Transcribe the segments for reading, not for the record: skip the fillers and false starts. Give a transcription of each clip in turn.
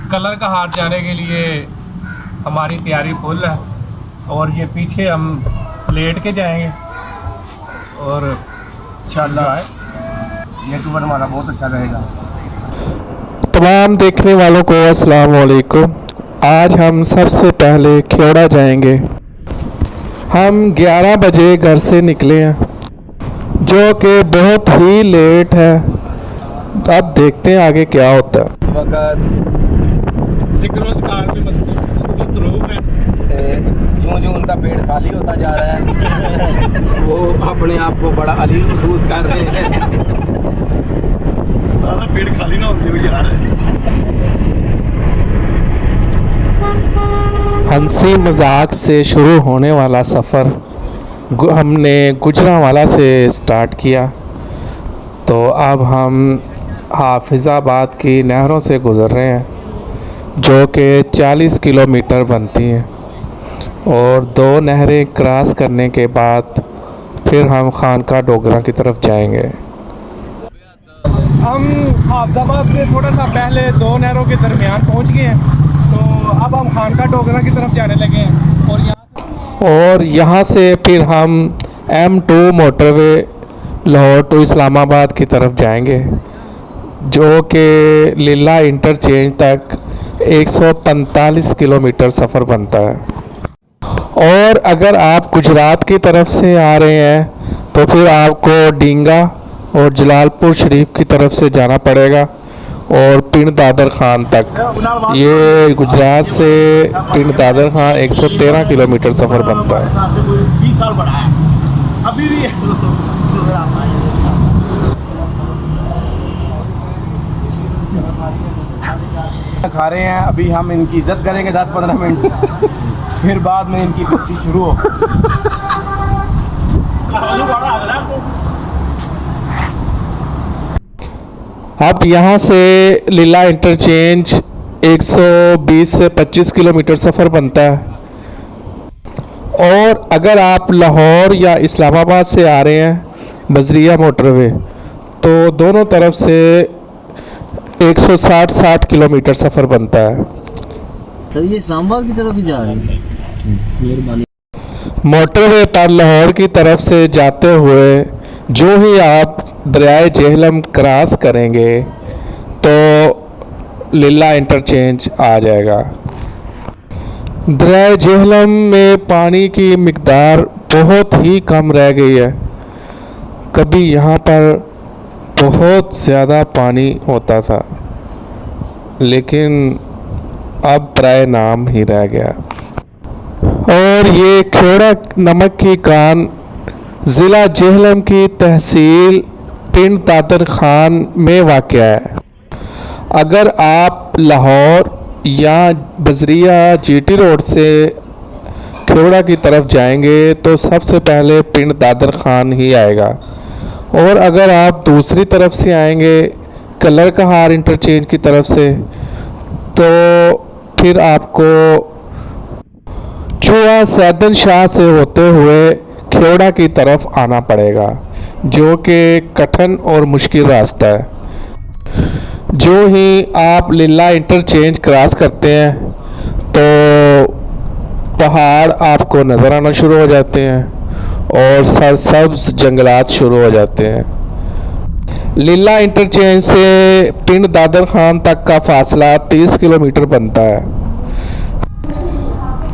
Colour का हाट जाने के लिए हमारी तैयारी फुल है और ये पीछे हम लेट के जाएंगे और इंशाल्लाह ये टूर हमारा बहुत अच्छा रहेगा। तमाम देखने वालों को अस्सलाम वालेकुम। आज हम सबसे पहले ख्योड़ा जाएंगे। हम 11 बजे घर से निकले हैं जो कि बहुत ही लेट है। अब देखते हैं आगे क्या होता है। इस वक्त मसरूफ है जो जो उनका पेट खाली होता जा रहा है वो अपने आप को बड़ा अली महसूस कर रहे हैं। पेट खाली ना होते हुए यार। हंसी मजाक से शुरू होने वाला सफ़र हमने गुजरांवाला से स्टार्ट किया, तो अब हम हाफिज़ाबाद की नहरों से गुज़र रहे हैं जो कि 40 किलोमीटर बनती हैं और 2 नहरें क्रॉस करने के बाद फिर हम खानका डोगरा की तरफ जाएंगे। हम हाफिज़ाबाद से थोड़ा सा पहले 2 नहरों के दरमियान पहुंच गए हैं, तो अब हम खानका डोगरा की तरफ जाने लगे हैं और यहाँ से फिर हम M2 motorway Lahore to Islamabad की तरफ जाएंगे जो कि लीला इंटरचेंज तक 145 किलोमीटर सफ़र बनता है। और अगर आप गुजरात की तरफ से आ रहे हैं तो फिर आपको डींगा और जलालपुर शरीफ की तरफ से जाना पड़ेगा और पिंड दादर खान तक। ये गुजरात से पिंड दादर खान 113 किलोमीटर सफ़र बनता है। 20 साल बढ़ा है अभी भी। खा रहे हैं अभी, हम इनकी इज्जत करेंगे 10-15 मिनट, फिर बाद में इनकी कुश्ती शुरू हो। अब यहाँ से लीला इंटरचेंज 120 से 25 किलोमीटर सफ़र बनता है। और अगर आप लाहौर या इस्लामाबाद से आ रहे हैं बजरिया मोटरवे, तो दोनों तरफ से 160 किलोमीटर सफ़र बनता है। सर ये इस्लामाबाद की तरफ ही जा रहे हैं। मेहरबानी। मोटरवे पर लाहौर की तरफ से जाते हुए जो ही आप दरियाए जेहलम क्रॉस करेंगे तो लीला इंटरचेंज आ जाएगा। दरियाए जेहलम में पानी की मिकदार बहुत ही कम रह गई है। कभी यहाँ पर बहुत ज़्यादा पानी होता था लेकिन अब प्राय नाम ही रह गया। और ये ख्योड़ा नमक की कान ज़िला जेहलम की तहसील पिंड दादर खान में वाक़या है। अगर आप लाहौर या बजरिया जीटी रोड से ख्योड़ा की तरफ जाएंगे तो सबसे पहले पिंड दादर खान ही आएगा। और अगर आप दूसरी तरफ से आएंगे कलर कहार इंटरचेंज की तरफ से तो फिर आपको चुआ सैदन शाह से होते हुए ख्योड़ा की तरफ आना पड़ेगा जो कि कठिन और मुश्किल रास्ता है। जो ही आप लीला इंटरचेंज क्रॉस करते हैं तो पहाड़ आपको नज़र आना शुरू हो जाते हैं और सरसब्ज जंगलात शुरू हो जाते हैं। लीला इंटरचेंज से पिंड दादर खान तक का फासला 30 किलोमीटर बनता है।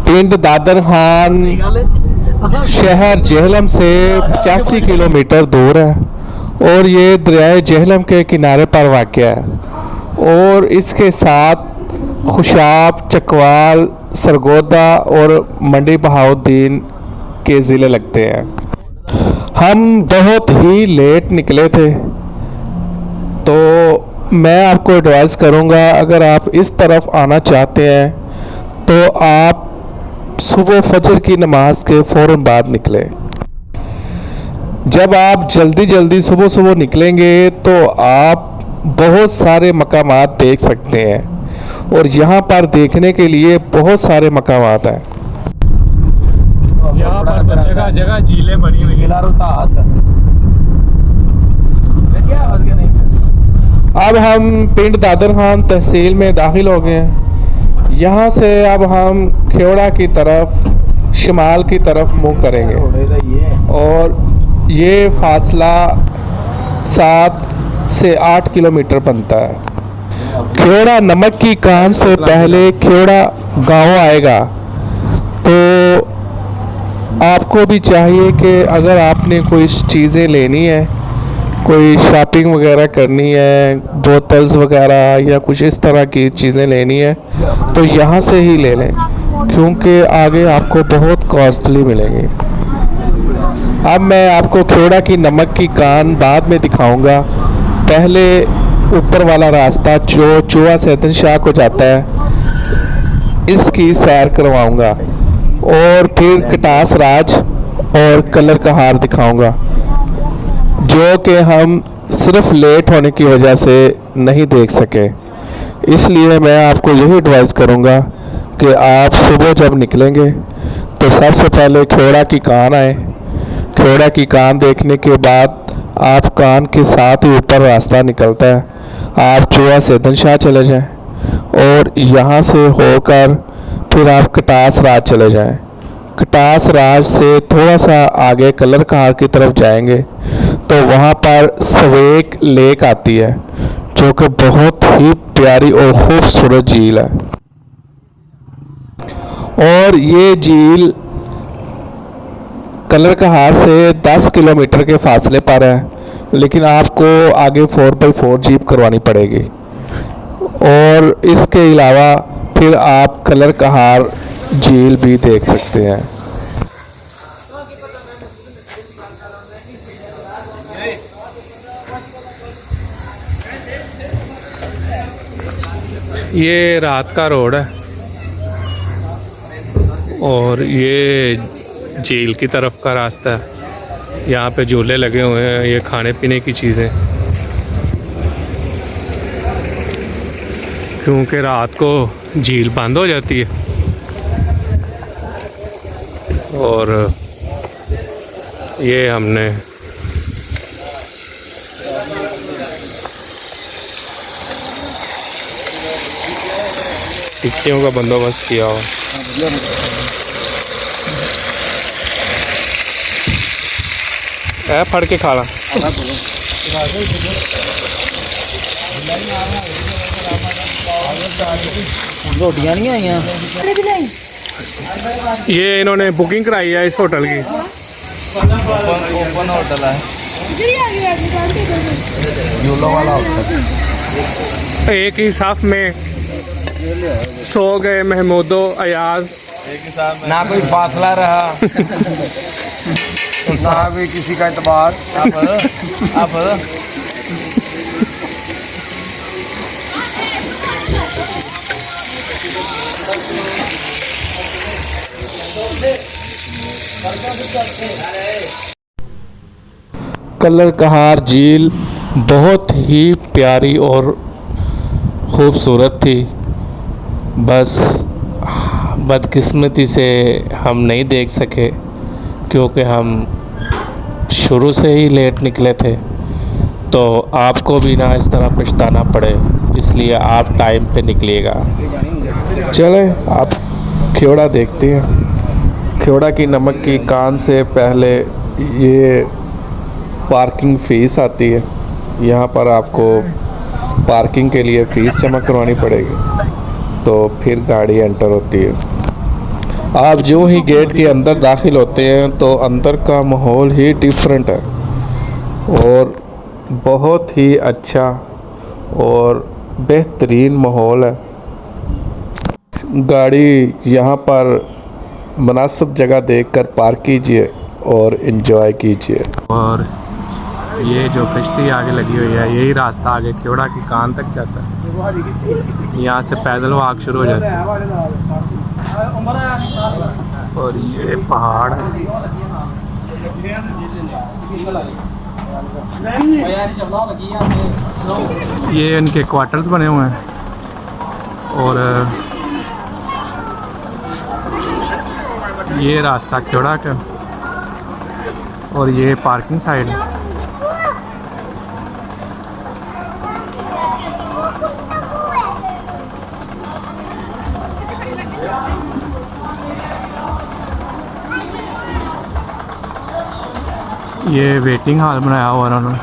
पिंड दादर खान शहर जेहलम से 85 किलोमीटर दूर है और ये दरियाए जेहलम के किनारे पर वाक़या है। और इसके साथ खुशाब, चकवाल, सरगोदा और मंडी बहाउद्दीन के ज़िले लगते हैं। हम बहुत ही लेट निकले थे, तो मैं आपको एडवाइस करूंगा अगर आप इस तरफ आना चाहते हैं तो आप सुबह फजर की नमाज के फ़ौरन बाद निकलें। जब आप जल्दी सुबह सुबह निकलेंगे तो आप बहुत सारे मकामात देख सकते हैं और यहाँ पर देखने के लिए बहुत सारे मकामात हैं। यहाँ पर जगह जगह झीलें बनी हुई हैं। अब हम पिंड दादर खान तहसील में दाखिल हो गए हैं। यहाँ से अब हम खेवड़ा की तरफ शिमाल की तरफ मुँह करेंगे और ये फासला 7 से 8 किलोमीटर बनता है। खेवड़ा नमक की कान से पहले खेवड़ा गांव आएगा। तो आपको भी चाहिए कि अगर आपने कोई चीज़ें लेनी है, कोई शॉपिंग वगैरह करनी है, बोतल्स वगैरह या कुछ इस तरह की चीज़ें लेनी है तो यहाँ से ही ले लें, क्योंकि आगे आपको बहुत कॉस्टली मिलेंगी। अब मैं आपको खेवड़ा की नमक की कान बाद में दिखाऊंगा। पहले ऊपर वाला रास्ता जो चूहा सैदन शाह को जाता है, इसकी सैर करवाऊंगा और फिर कटास राज और कलर कहार दिखाऊंगा, जो कि हम सिर्फ लेट होने की वजह से नहीं देख सके। इसलिए मैं आपको यही एडवाइस करूंगा कि आप सुबह जब निकलेंगे तो सबसे पहले खेवड़ा की कान आए। खेवड़ा की कान देखने के बाद आप कान के साथ ही ऊपर रास्ता निकलता है, आप चूहा सैदन शाह चले जाएं और यहाँ से होकर फिर आप कटास राज चले जाएं। कटास राज से थोड़ा सा आगे कलर कहार की तरफ जाएंगे तो वहाँ पर सवेक लेक आती है, जो कि बहुत ही प्यारी और खूबसूरत झील है। और ये झील कलर कहार से 10 किलोमीटर के फासले पर है, लेकिन आपको आगे 4x4 जीप करवानी पड़ेगी। और इसके अलावा फिर आप कलर कहार झील भी देख सकते हैं। ये रात का रोड है और ये झील की तरफ का रास्ता है। यहाँ पे झूले लगे हुए हैं, ये खाने पीने की चीज़ें, क्योंकि रात को झील बंद हो जाती है। और ये हमने टिक्कियों का बंदोबस्त किया हुआ। फड़ के खाना। रोटियां नहीं आई हैं। ये इन्होंने बुकिंग कराई है इस होटल की। ओपन होटल है, यूलो वाला होटल। एक ही साफ में सो गए महमूदो अयाज, ना कोई फासला रहा ना भी किसी का इतबार। अब कलर कहार झील बहुत ही प्यारी और खूबसूरत थी। बस बदकिस्मती से हम नहीं देख सके, क्योंकि हम शुरू से ही लेट निकले थे। तो आपको भी ना इस तरह पछताना पड़े, इसलिए आप टाइम पे निकलिएगा। चलें आप खेवड़ा देखते हैं। खेवड़ा की नमक की कान से पहले ये पार्किंग फ़ीस आती है। यहाँ पर आपको पार्किंग के लिए फ़ीस जमा करवानी पड़ेगी, तो फिर गाड़ी एंटर होती है। आप जो ही गेट के अंदर दाखिल होते हैं तो अंदर का माहौल ही डिफरेंट है और बहुत ही अच्छा और बेहतरीन माहौल है। गाड़ी यहाँ पर मुनासिब जगह देखकर पार्क कीजिए और एंजॉय कीजिए। और ये जो कश्ती आगे लगी हुई है, यही रास्ता आगे खेवड़ा की कान तक जाता है। यहाँ से पैदल वॉक शुरू हो जाता है और ये पहाड़ ये इनके क्वार्टर्स बने हुए हैं और ये रास्ता खेवड़ा का और ये पार्किंग साइड है। ये वेटिंग हॉल बनाया हुआ है उन्होंने,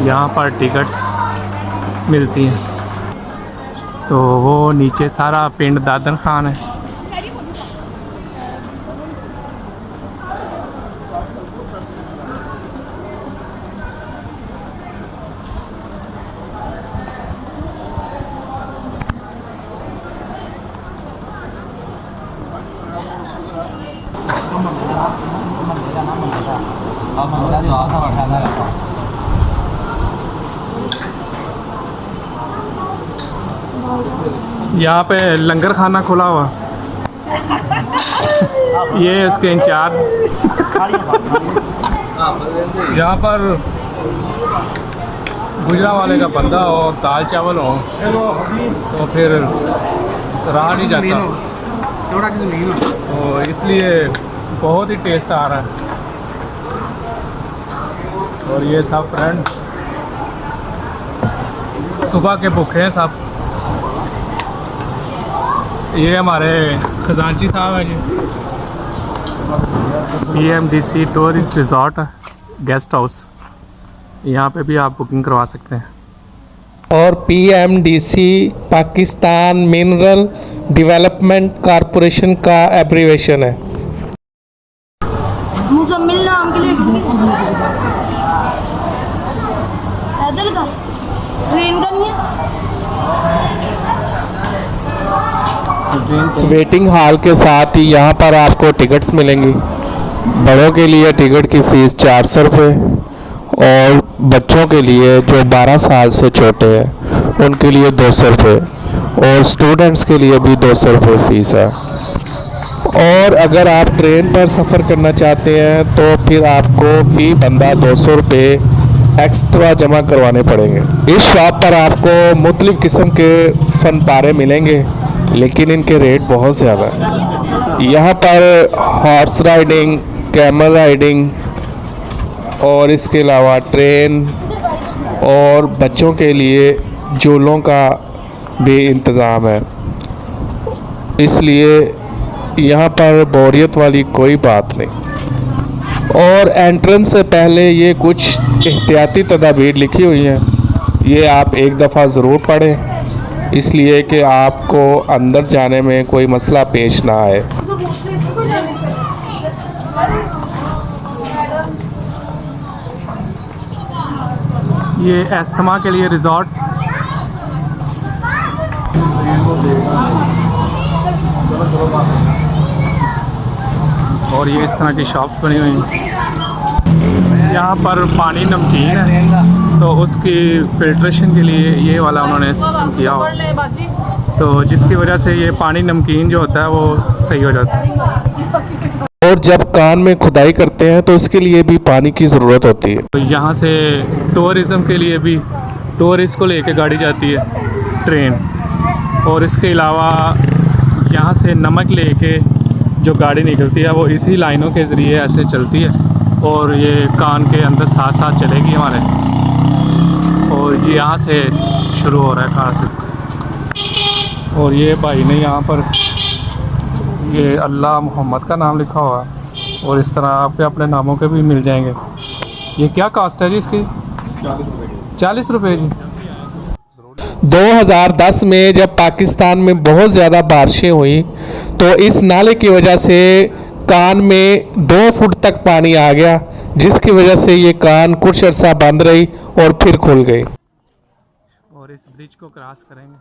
यहाँ पर टिकट्स मिलती हैं। तो वो नीचे सारा पिंड दादन खान है। यहाँ पे लंगर खाना खुला हुआ, ये इसके इंचार्ज। यहाँ पर गुजरा वाले का बंदा हो, दाल चावल हो तो फिर रहा नहीं जाता, तो इसलिए बहुत ही टेस्ट आ रहा है। और ये सब फ्रेंड सुबह के भूखे हैं सब। ये हमारे खजांची साहब हैं जी, PMDC tourist resort guest house, यहाँ पे भी आप बुकिंग करवा सकते हैं। और PMDC Pakistan mineral development corporation का एब्रीवेशन है। मुजम्मिल नाम के लिए पैदल का, ट्रेन का नहीं है। वेटिंग हॉल के साथ ही यहाँ पर आपको टिकट्स मिलेंगी। बड़ों के लिए टिकट की फ़ीस 400 रुपये और बच्चों के लिए जो 12 साल से छोटे हैं उनके लिए 200 रुपये और स्टूडेंट्स के लिए भी 200 रुपये फ़ीस है। और अगर आप ट्रेन पर सफ़र करना चाहते हैं तो फिर आपको फ़ी बंदा 200 रुपये एक्स्ट्रा जमा करवाने पड़ेंगे। इस शॉप पर आपको मुख्तलिफ़ किस्म के फ़न पारे मिलेंगे, लेकिन इनके रेट बहुत ज़्यादा हैं। यहाँ पर हॉर्स राइडिंग, कैमल राइडिंग और इसके अलावा ट्रेन और बच्चों के लिए झूलों का भी इंतज़ाम है, इसलिए यहाँ पर बोरियत वाली कोई बात नहीं। और एंट्रेंस से पहले ये कुछ एहतियाती तदाबीर लिखी हुई हैं, ये आप एक दफ़ा ज़रूर पढ़ें, इसलिए कि आपको अंदर जाने में कोई मसला पेश ना आए। ये अस्थमा के लिए रिजॉर्ट, और ये इस तरह की शॉप्स बनी हुई हैं। यहाँ पर पानी नमकीन है तो उसकी फिल्ट्रेशन के लिए ये वाला उन्होंने सिस्टम किया हुआ, तो जिसकी वजह से ये पानी नमकीन जो होता है वो सही हो जाता है। और जब कान में खुदाई करते हैं तो इसके लिए भी पानी की ज़रूरत होती है। तो यहाँ से टूरिज़म के लिए भी टूरिस्ट को लेके गाड़ी जाती है ट्रेन, और इसके अलावा यहाँ से नमक लेके जो गाड़ी निकलती है वो इसी लाइनों के ज़रिए ऐसे चलती है और ये कान के अंदर साथ साथ चलेगी हमारे, और ये यहाँ से शुरू हो रहा है कहाँ से। और ये भाई ने यहाँ पर ये अल्लाह मोहम्मद का नाम लिखा हुआ है, और इस तरह आपके अपने नामों के भी मिल जाएंगे। ये क्या कास्ट है जी इसकी? 40 रुपये जी। 2010 में जब पाकिस्तान में बहुत ज़्यादा बारिशें हुई तो इस नाले की वजह से कान में 2 फुट तक पानी आ गया, जिसकी वजह से ये कान कुछ अर्सा बंद रही और फिर खुल गई। और इस ब्रिज को क्रॉस करेंगे।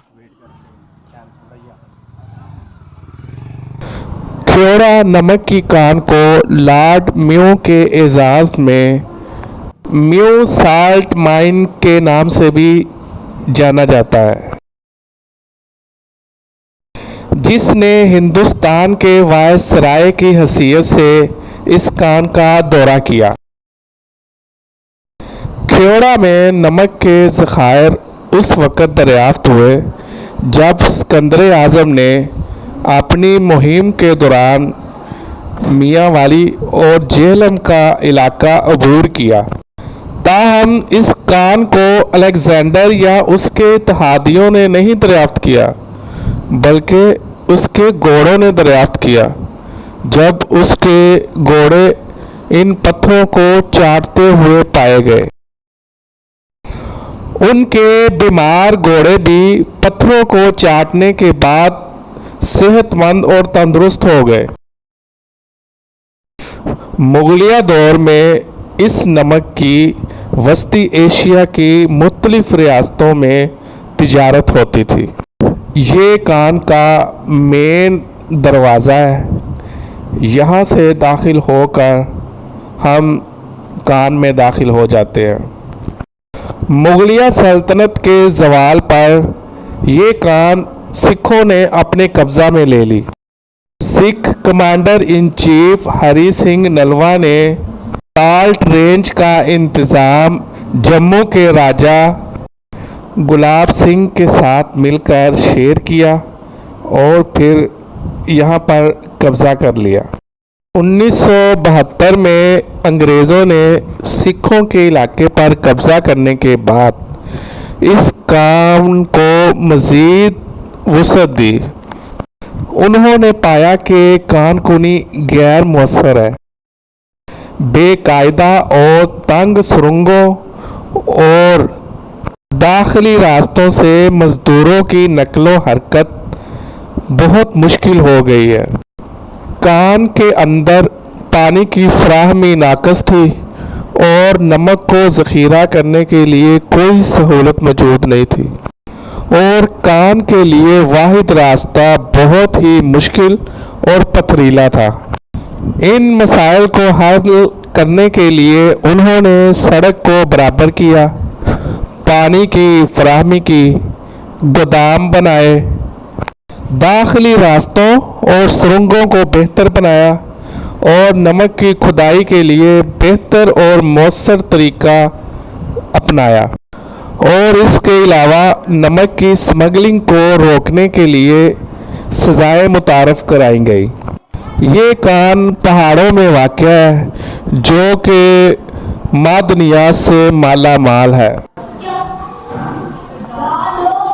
ख्योड़ा नमक की कान को लॉर्ड म्यू के एजाज़ में म्यू साल्ट माइन के नाम से भी जाना जाता है, जिसने हिंदुस्तान के वायसराय की हैसियत से इस कान का दौरा किया। ख्योड़ा में नमक के ज़खायर उस वक़्त दरियाफ्त हुए जब सिकंदर आज़म ने अपनी मुहिम के दौरान मियाँ वाली और जेहलम का इलाका अबूर किया। ताहम इस कान को अलेक्जेंडर या उसके इत्तेहादियों ने नहीं दरियाफ्त किया, बल्कि उसके घोड़ों ने दरियाफ्त किया। जब उसके घोड़े इन पत्थरों को चाटते हुए पाए गए। उनके बीमार घोड़े भी पत्थरों को चाटने के बाद सेहतमंद और तंदुरुस्त हो गए। मुगलिया दौर में इस नमक की वस्ती एशिया की मुख्तलिफ रियासतों में तिजारत होती थी। ये कान का मेन दरवाज़ा है। यहाँ से दाखिल होकर हम कान में दाखिल हो जाते हैं। मुगलिया सल्तनत के ज़वाल पर ये कान सिखों ने अपने कब्ज़ा में ले ली। Sikh commander in chief Hari Singh Nalwa ने साल्ट रेंज का इंतज़ाम जम्मू के राजा गुलाब सिंह के साथ मिलकर शेयर किया और फिर यहाँ पर कब्ज़ा कर लिया। 1972 में अंग्रेज़ों ने सिखों के इलाके पर कब्ज़ा करने के बाद इस काम को मज़ीद वुसअत दी। उन्होंने पाया कि कानकुनी गैर मुअस्सर है। बेकायदा और तंग सुरंगों और दाखिली रास्तों से मज़दूरों की नकलो हरकत बहुत मुश्किल हो गई है। कान के अंदर पानी की फराहमी नाकस थी और नमक को ज़ख़ीरा करने के लिए कोई सहूलत मौजूद नहीं थी और कान के लिए वाहिद रास्ता बहुत ही मुश्किल और पथरीला था। इन मसाइल को हल करने के लिए उन्होंने सड़क को बराबर किया, पानी की फराहमी की, गोदाम बनाए, दाखिली रास्तों और सुरंगों को बेहतर बनाया और नमक की खुदाई के लिए बेहतर और मौसर तरीका अपनाया और इसके अलावा नमक की स्मगलिंग को रोकने के लिए सज़ाएं मुतारफ़ कराई गई। ये कान पहाड़ों में वाक़या है जो कि मादनियात से माला माल है।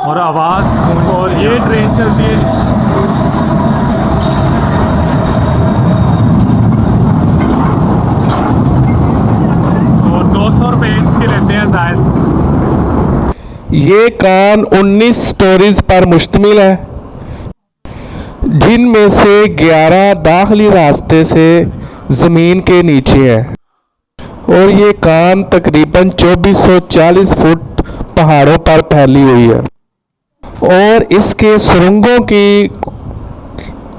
और आवाज़ और ये ट्रेन चलती है और 200 रुपये इसके लेते हैं शायद। ये कान 19 स्टोरीज पर मुश्तमिल है जिनमें से 11 दाखिली रास्ते से ज़मीन के नीचे है और ये कान तकरीबन 2440 फुट पहाड़ों पर फैली हुई है और इसके सुरंगों की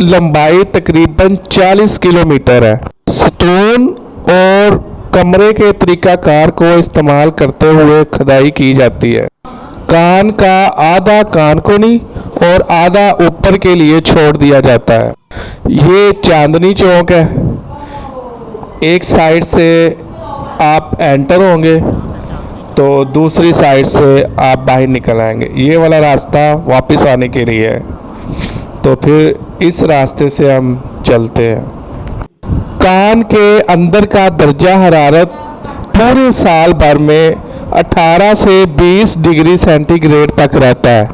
लंबाई तकरीबन 40 किलोमीटर है। स्टोन और कमरे के तरीक़ाकार को इस्तेमाल करते हुए खुदाई की जाती है। कान का आधा कानकुनी और आधा ऊपर के लिए छोड़ दिया जाता है। ये चांदनी चौक है। एक साइड से आप एंटर होंगे तो दूसरी साइड से आप बाहर निकल आएंगे। ये वाला रास्ता वापस आने के लिए है, तो फिर इस रास्ते से हम चलते हैं। कान के अंदर का दर्जा हरारत पूरे साल भर में 18 से 20 डिग्री सेंटीग्रेड तक रहता है।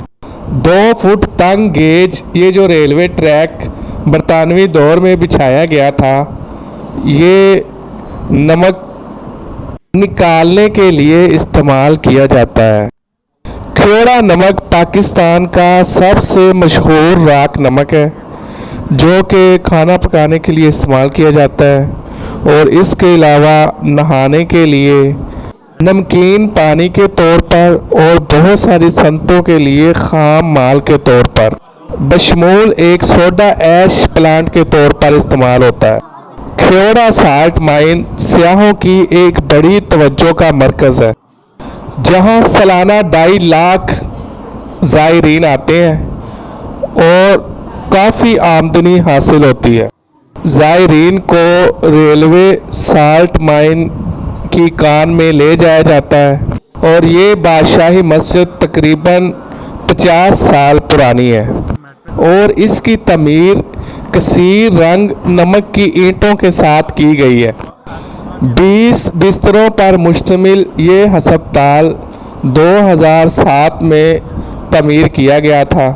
2 फुट तंग गेज ये जो रेलवे ट्रैक बरतानवी दौर में बिछाया गया था, ये नमक निकालने के लिए इस्तेमाल किया जाता है। ख्योड़ा नमक पाकिस्तान का सबसे मशहूर राख नमक है जो कि खाना पकाने के लिए इस्तेमाल किया जाता है और इसके अलावा नहाने के लिए, नमकीन पानी के तौर पर और बहुत सारी सनतों के लिए खाम माल के तौर पर बशमूल एक सोडा ऐश प्लांट के तौर पर इस्तेमाल होता है। ख्योड़ा साल्ट माइन सियाहों की एक बड़ी तवज्जो का मरकज़ है जहां सालाना 2.5 लाख ज़ायरीन आते हैं और काफ़ी आमदनी हासिल होती है। ज़ायरीन को रेलवे साल्ट माइन की कान में ले जाया जाता है और ये बादशाही मस्जिद तकरीबन 50 साल पुरानी है और इसकी तमीर कसीर रंग नमक की ईंटों के साथ की गई है। 20 बिस्तरों पर मुश्तमिल ये हस्पताल 2007 में तमीर किया गया था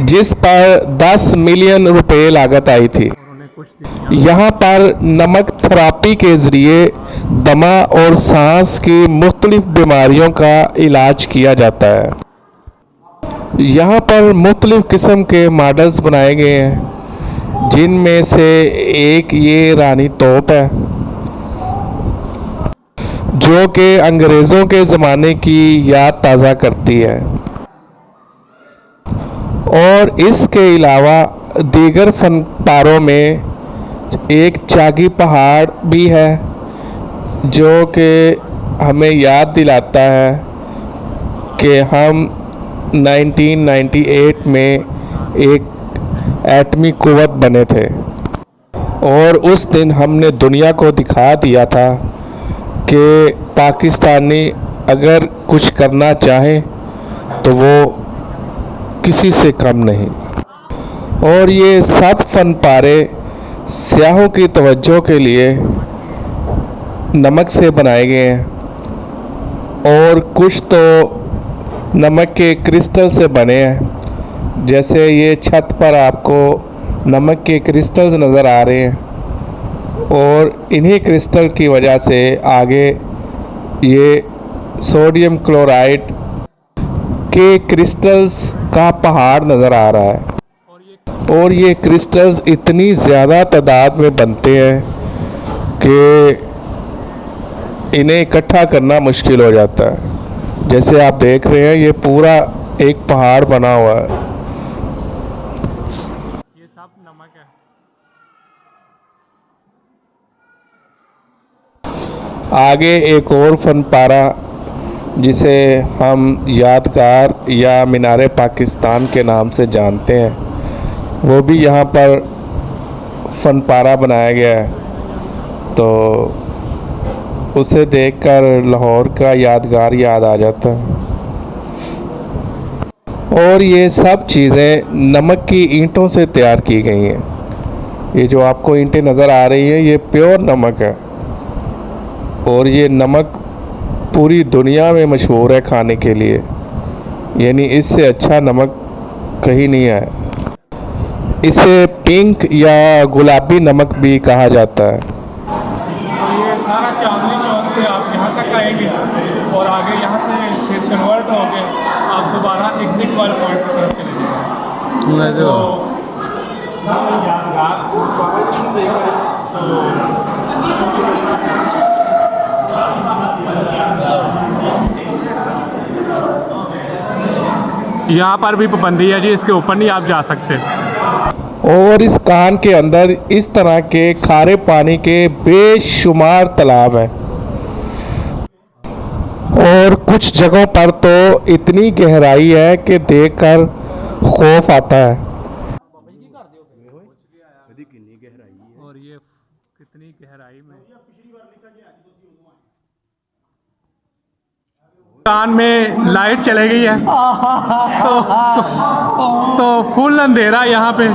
जिस पर 10 मिलियन रुपए लागत आई थी। कुछ यहाँ पर नमक थेरापी के ज़रिए दमा और सांस की मुख्तलिफ बीमारियों का इलाज किया जाता है। यहाँ पर मुख्तलिफ किस्म के मॉडल्स बनाए गए हैं, जिनमें से एक ये रानी तोप है, जो कि अंग्रेज़ों के ज़माने की याद ताज़ा करती है। और इसके अलावा दीगर फनपारों में एक चागी पहाड़ भी है, जो कि हमें याद दिलाता है कि हम 1998 में एक एटमी कुव्वत बने थे और उस दिन हमने दुनिया को दिखा दिया था कि पाकिस्तानी अगर कुछ करना चाहे तो वो किसी से कम नहीं। और ये सब फनपारे सियाहों की तवज्जो के लिए नमक से बनाए गए हैं, और कुछ तो नमक के क्रिस्टल से बने हैं। जैसे ये छत पर आपको नमक के क्रिस्टल्स नज़र आ रहे हैं, और इन्हीं क्रिस्टल की वजह से आगे ये सोडियम क्लोराइड के क्रिस्टल्स का पहाड़ नज़र आ रहा है। और ये क्रिस्टल्स इतनी ज़्यादा तादाद में बनते हैं कि इन्हें इकट्ठा करना मुश्किल हो जाता है। जैसे आप देख रहे हैं, ये पूरा एक पहाड़ बना हुआ है। ये सब नमक है। आगे एक और फनपारा जिसे हम यादगार या मीनारे पाकिस्तान के नाम से जानते हैं, वो भी यहाँ पर फनपारा बनाया गया है। तो उसे देखकर लाहौर का यादगार याद आ जाता है। और ये सब चीज़ें नमक की ईंटों से तैयार की गई हैं। ये जो आपको ईंटें नज़र आ रही हैं, ये प्योर नमक है, और ये नमक पूरी दुनिया में मशहूर है खाने के लिए, यानी इससे अच्छा नमक कहीं नहीं है। इसे पिंक या गुलाबी नमक भी कहा जाता है। ये सारा चांदनी चौक से आप यहाँ तक आएंगे और आगे यहाँ से फिर कन्वर्ट होके आप दोबारा एग्जिट वाले पॉइंट की तरफ चले जाएंगे। तो यहाँ पर भी पाबंदी है जी, इसके ऊपर नहीं आप जा सकते। और इस कान के अंदर इस तरह के खारे पानी के बेशुमार तालाब हैं, और कुछ जगहों पर तो इतनी गहराई है कि देखकर खौफ आता है। और ये कितनी गहराई में, कान में लाइट चले गई है तो फुल अंधेरा यहाँ पे। ये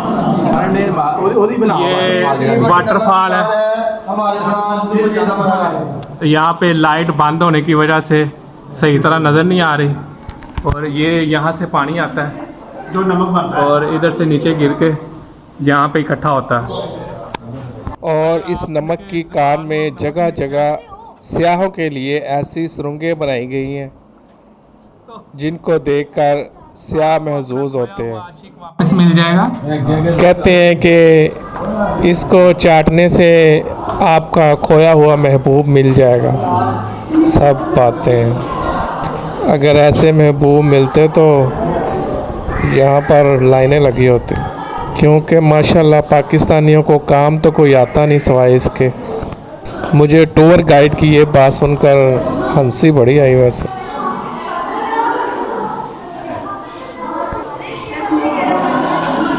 वाटरफॉल है, यहाँ पे लाइट बंद होने की वजह से सही तरह नज़र नहीं आ रही, और ये यहाँ से पानी आता है जो नमक बनता है और इधर से नीचे गिर के यहाँ पे इकट्ठा होता है। और इस नमक की कान में जगह जगह सियाहों के लिए ऐसी सुरंगें बनाई गई हैं जिनको देखकर सियाह महसूस होते हैं। वापस मिल जाएगा। कहते हैं कि इसको चाटने से आपका खोया हुआ महबूब मिल जाएगा। सब बातें, अगर ऐसे महबूब मिलते तो यहाँ पर लाइनें लगी होती, क्योंकि माशाल्लाह पाकिस्तानियों को काम तो कोई आता नहीं सिवाय इसके। मुझे टूर गाइड की ये बात सुनकर हंसी बड़ी आई। वैसे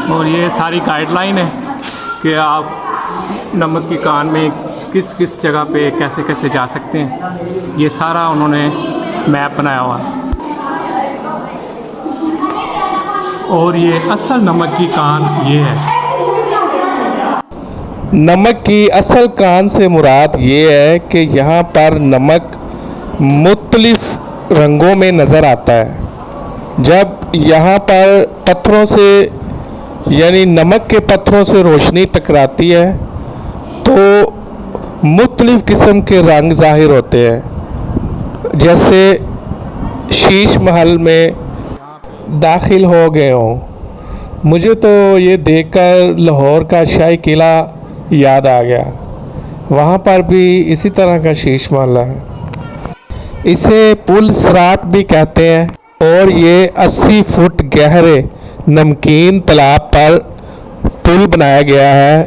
और ये सारी गाइडलाइन है कि आप नमक की कान में किस किस जगह पे कैसे कैसे जा सकते हैं, ये सारा उन्होंने मैप बनाया हुआ है। और ये असल नमक की कान ये है। नमक की असल कान से मुराद ये है कि यहाँ पर नमक मुख्तलिफ रंगों में नज़र आता है। जब यहाँ पर पत्थरों से यानी नमक के पत्थरों से रोशनी टकराती है तो मुख्तलिफ़ किस्म के रंग ज़ाहिर होते हैं, जैसे शीश महल में दाखिल हो गए हों। मुझे तो ये देखकर लाहौर का शाही किला याद आ गया, वहाँ पर भी इसी तरह का शीश महल है। इसे पुल सिरात भी कहते हैं और ये 80 फुट गहरे नमकीन तालाब पर पुल बनाया गया है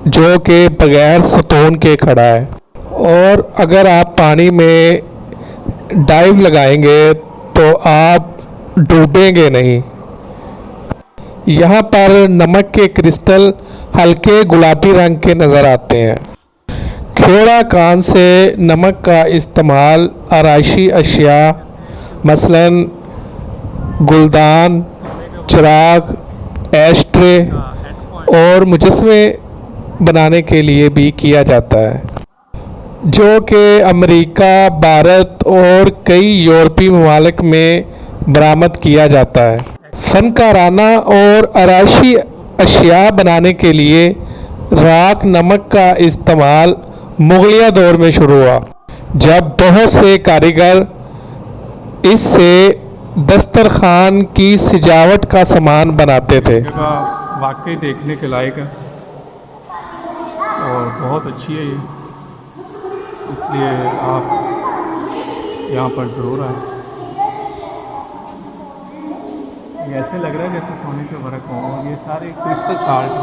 जो कि बगैर सतून के खड़ा है। और अगर आप पानी में डाइव लगाएंगे तो आप डूबेंगे नहीं। यहाँ पर नमक के क्रिस्टल हल्के गुलाबी रंग के नज़र आते हैं। खेड़ा कान से नमक का इस्तेमाल आराइशी अशिया मसलन गुलदान, चिराग, एस्ट्रे और मुजस्मे बनाने के लिए भी किया जाता है, जो कि अमेरिका, भारत और कई यूरोपीय ममालिक में बरामद किया जाता है। फनकाराना और आराइशी अशिया बनाने के लिए राख नमक का इस्तेमाल मुगलिया दौर में शुरू हुआ, जब बहुत से कारीगर इससे दस्तरखान की सजावट का सामान बनाते थे। जगह वाकई देखने के लायक है और बहुत अच्छी है ये, इसलिए आप यहाँ पर ज़रूर आए। ये ऐसे लग रहा है जैसे सोने के वर्क हो, और ये सारे क्रिस्टल साल्ट।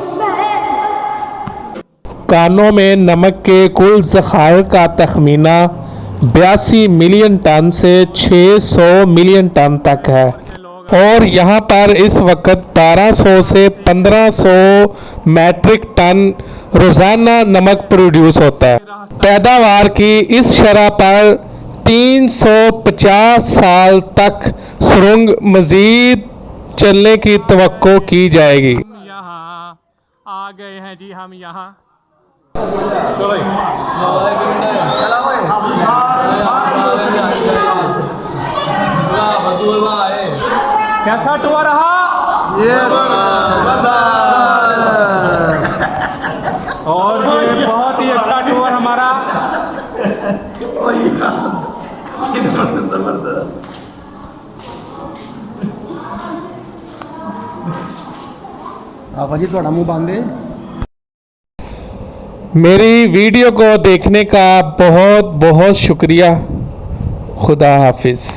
कानों में नमक के कुल ज़खायर का तखमीना 82 मिलियन टन से 600 मिलियन टन तक है और यहाँ पर इस वक्त 1200 से 1500 मैट्रिक टन रोज़ाना नमक प्रोड्यूस होता है। पैदावार की इस शरह पर 350 साल तक सुरंग मज़ीद चलने की तवक्को की जाएगी। यहाँ आ गए हैं जी, हम यहाँ कैसा टूर रहा? और ये बहुत ही अच्छा टूर हमारा। भाजी थोड़ा मुंह बांधे। मेरी वीडियो को देखने का बहुत बहुत शुक्रिया। खुदा हाफिज़।